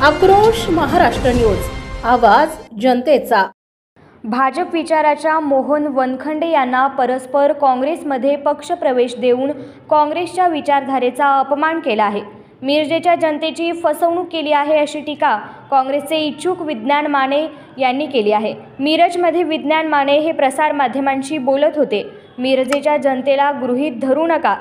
आक्रोश महाराष्ट्र न्यूज, आवाज जनतेचा। भाजप विचाराच्या मोहन वनखंडे यांना परस्पर काँग्रेसमध्ये पक्षप्रवेश देऊन काँग्रेसच्या विचारधारेचा अपमान केला आहे। मिरजेच्या जनतेची फसवणूक केली आहे अशी टीका काँग्रेसचे इच्छुक विज्ञान माने यांनी केली आहे। मिरजमध्ये विज्ञान माने हे प्रसार माध्यमांशी बोलत होते। मिरजेच्या जनतेला गृहीत धरू नका।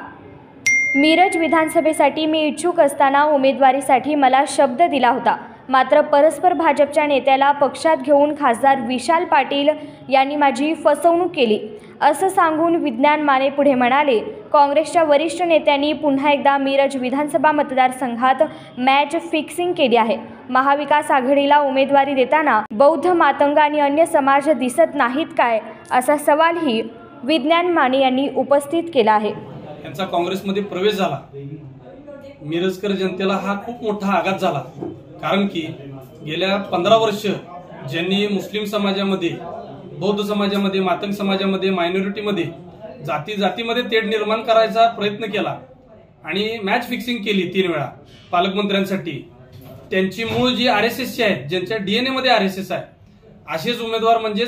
मिरज विधानसभेसाठी मी इच्छुक असताना उमेदवारीसाठी मला शब्द दिला होता, मात्र परस्पर भाजपच्या नेत्याला पक्षात घेऊन खासदार विशाल पाटील यांनी माझी फसवणूक केली असं सांगून विज्ञान माने पुढे म्हणाले, काँग्रेसच्या वरिष्ठ नेत्यांनी पुन्हा एकदा मिरज विधानसभा मतदारसंघात मॅच फिक्सिंग केली आहे। महाविकास आघाडीला उमेदवारी देताना बौद्ध, मातंग आणि अन्य समाज दिसत नाहीत काय, असा सवालही विज्ञान माने यांनी उपस्थित केला आहे। यांचा काँग्रेसमध्ये प्रवेश झाला, मिरजकर जनतेला हा खूप मोठा आघात झाला। कारण की गेल्या 15 वर्ष ज्यांनी मुस्लिम समाजामध्ये, बौद्ध समाजामध्ये, मातंग समाजामध्ये, मायनॉरिटीमध्ये जातीमध्ये तेढ निर्माण करायचा प्रयत्न केला आणि मॅच फिक्सिंग केली 3 वेळा पालकमंत्र्यांसाठी। त्यांची मूळ जी आरएसएसची आहेत, ज्यांच्या डीएनए मध्ये आरएसएस आहे, असेच उमेदवार म्हणजे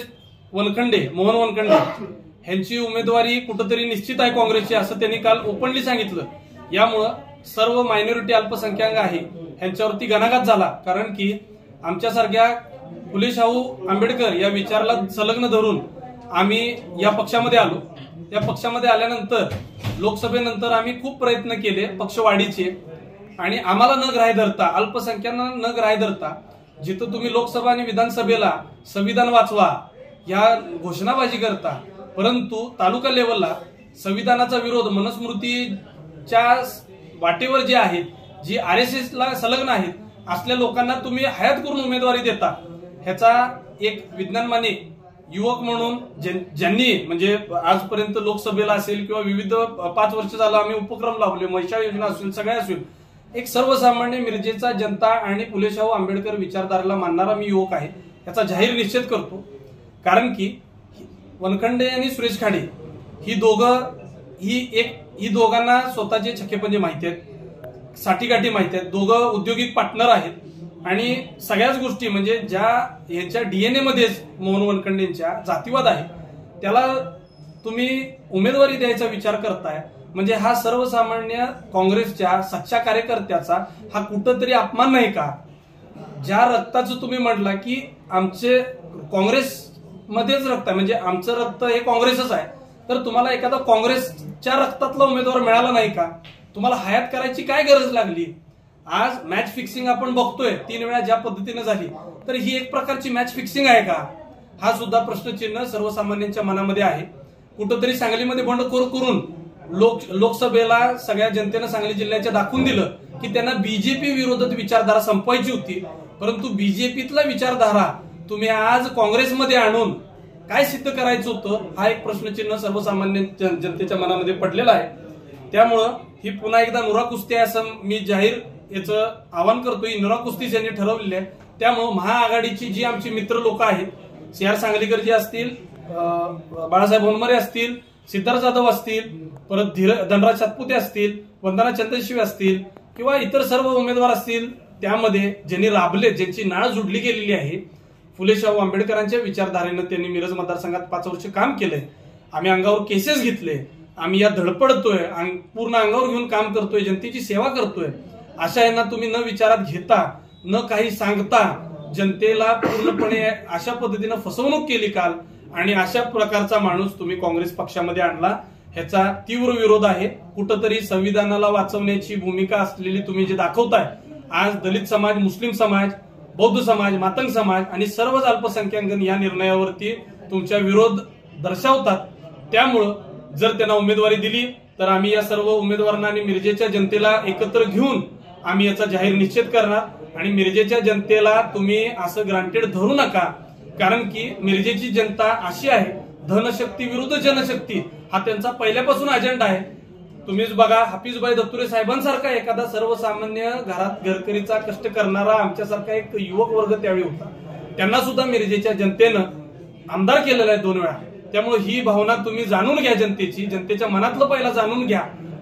वनखंडे, मोहन वनखंडे ह्यांची उमेदवारी कुठेतरी निश्चित आहे काँग्रेसची, असं त्यांनी काल ओपनली सांगितलं। यामुळं सर्व मायनॉरिटी अल्पसंख्याक आहे ह्यांच्यावरती घणाघात झाला। कारण की आमच्यासारख्या फुले शाहू आंबेडकर या विचाराला संलग्न धरून आम्ही या पक्षामध्ये आलो। या पक्षामध्ये आल्यानंतर लोकसभेनंतर आम्ही खूप प्रयत्न केले पक्षवाढीचे, आणि आम्हाला न ग्राह्य धरता, अल्पसंख्यांना न ग्राह्य धरता, जिथं तुम्ही लोकसभा आणि विधानसभेला संविधान वाचवा या घोषणाबाजी करता, परंतु तालुका लेवलला संविधानाचा विरोध मनुस्मृतीच्या वाटेवर जे आहेत, जी आरएसएस ला संलग्न आहेत, असल्या लोकांना तुम्ही हयात करून उमेदवारी देता। ह्याचा एक विज्ञान माने युवक म्हणून ज्यांनी म्हणजे आजपर्यंत लोकसभेला असेल किंवा विविध 5 वर्ष झालं आम्ही उपक्रम लावले, महिषा योजना असेल, सगळ्या असेल, एक सर्वसामान्य मिरजेचा जनता आणि फुले शाहू आंबेडकर विचारधारेला मानणारा मी युवक आहे, याचा जाहीर निषेध करतो। कारण की वनखंडे आणि सुरेश खाडे ही दोघांना स्वतःचे छक्केपंजे माहिती आहेत, साठीगाठी माहिती आहेत, दोघं औद्योगिक पार्टनर आहेत आणि सगळ्याच गोष्टी म्हणजे ज्या यांच्या डीएनए मध्येच मोहन वनखंडेंच्या जातीवाद आहे, त्याला तुम्ही उमेदवारी द्यायचा विचार करताय म्हणजे हा सर्वसामान्य काँग्रेसच्या सच्चा कार्यकर्त्याचा हा कुठंतरी अपमान नाही का? ज्या रक्ताचं तुम्ही म्हटला की आमचे काँग्रेस मध्येच रक्त आहे, म्हणजे आमचं रक्त हे काँग्रेसच आहे, तर तुम्हाला एखादा काँग्रेसच्या रक्तातला उमेदवार मिळाला नाही का? तुम्हाला हयात करायची काय गरज लागली? आज मॅच फिक्सिंग आपण बघतोय 3 वेळा ज्या पद्धतीने झाली, तर ही एक प्रकारची मॅच फिक्सिंग आहे का? हा सुद्धा प्रश्नचिन्ह सर्वसामान्यांच्या मनामध्ये आहे। कुठंतरी सांगलीमध्ये बंडखोर करून लोकसभेला सगळ्या जनतेनं सांगली जिल्ह्याच्या दाखवून दिलं की त्यांना बीजेपी विरोधात विचारधारा संपवायची होती, परंतु बीजेपीतला विचारधारा तुम्ही आज काँग्रेसमध्ये आणून काय सिद्ध करायचं होतं, हा एक प्रश्नचिन्ह सर्वसामान्य जनतेच्या मनामध्ये पडलेला आहे। त्यामुळं ही पुन्हा एकदा नुरा कुस्ती आहे असं मी जाहीर याचं आवाहन करतो। ही नुरा कुस्ती ज्यांनी ठरवलेली आहे, त्यामुळं महाआघाडीची जी आमची मित्र लोक आहेत, CR सांगलीकर जी असतील, बाळासाहेब होनमरे असतील, सिद्धार्थ जाधव असतील, परत धनराज सातपुते असतील, वंदना चंद्रशिवे असतील किंवा इतर सर्व उमेदवार असतील, त्यामध्ये ज्यांनी राबले, ज्यांची नाळ जुडली गेलेली आहे फुले शाहू आंबेडकरांच्या विचारधारेनं, त्यांनी मिरज मतदारसंघात 5 वर्ष काम केलंय। आम्ही अंगावर केसेस घेतले, आम्ही या धडपडतोय, पूर्ण अंगावर घेऊन काम करतोय, जनतेची सेवा करतोय। अशा यांना तुम्ही न विचारात घेता, न काही सांगता जनतेला पूर्णपणे अशा पद्धतीनं फसवणूक केली काल, आणि अशा प्रकारचा माणूस तुम्ही काँग्रेस पक्षामध्ये आणला, ह्याचा तीव्र विरोध आहे। कुठंतरी संविधानाला वाचवण्याची भूमिका असलेली तुम्ही जे दाखवताय, आज दलित समाज, मुस्लिम समाज, बौद्ध समाज, मातंग समाज आणि सर्वच अल्पसंख्याक या निर्णयावरती तुमचा विरोध दर्शवतात। त्यामुळं जर त्यांना उमेदवारी दिली तर आम्ही या सर्व उमेदवारांना आणि मिरजेच्या जनतेला एकत्र घेऊन आम्ही याचा जाहीर निषेध करणार। आणि मिरजेच्या जनतेला तुम्ही असं ग्रांटेड धरू नका, कारण की मिरजेची जनता अशी आहे, धनशक्ती विरुद्ध जनशक्ती हा त्यांचा पहिल्यापासून अजेंडा आहे। तुम्हीच बघा, हाफिजभाई दत्तुरे साहेबांसारखा एखादा सर्वसामान्य घरात घरकरीचा कष्ट करणारा आमच्यासारखा एक युवक वर्ग त्यावेळी होता, त्यांना सुद्धा मिरजेच्या जनतेनं आमदार केलेला आहे 2 वेळा। त्यामुळे ही भावना तुम्ही जाणून घ्या, जनतेच्या मनातलं पहिला जाणून घ्या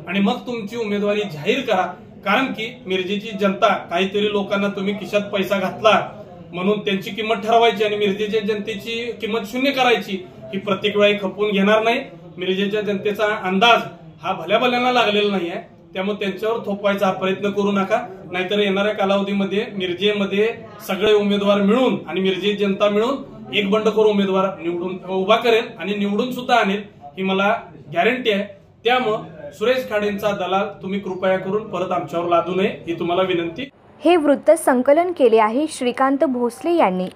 आणि मग तुमची उमेदवारी जाहीर करा। कारण की मिरजेची जनता, काहीतरी लोकांना तुम्ही खिशात पैसा घातला म्हणून त्यांची किंमत ठरवायची आणि मिरजेच्या जनतेची किंमत शून्य करायची, ही प्रत्येक वेळी खपवून घेणार नाही. मिरजेच्या जनतेचा अंदाज हा भल्या भल्यांना लागलेला नाही आहे, त्यामुळे त्यांच्यावर थोपवायचा हा प्रयत्न करू नका. नाहीतर येणाऱ्या कालावधीमध्ये मिरजेमध्ये सगळे उमेदवार मिळून आणि मिरजे जनता मिळून एक बंडखोर उमेदवार निवडून उभा करेल आणि निवडून सुद्धा आणेल, ही मला गॅरंटी आहे. त्यामुळे सुरेश खाडेंचा दलाल तुम्ही कृपया करून परत आमच्यावर लादू नये, ही तुम्हाला विनंती. हे वृत्त संकलन केले आहे श्रीकांत भोसले यांनी.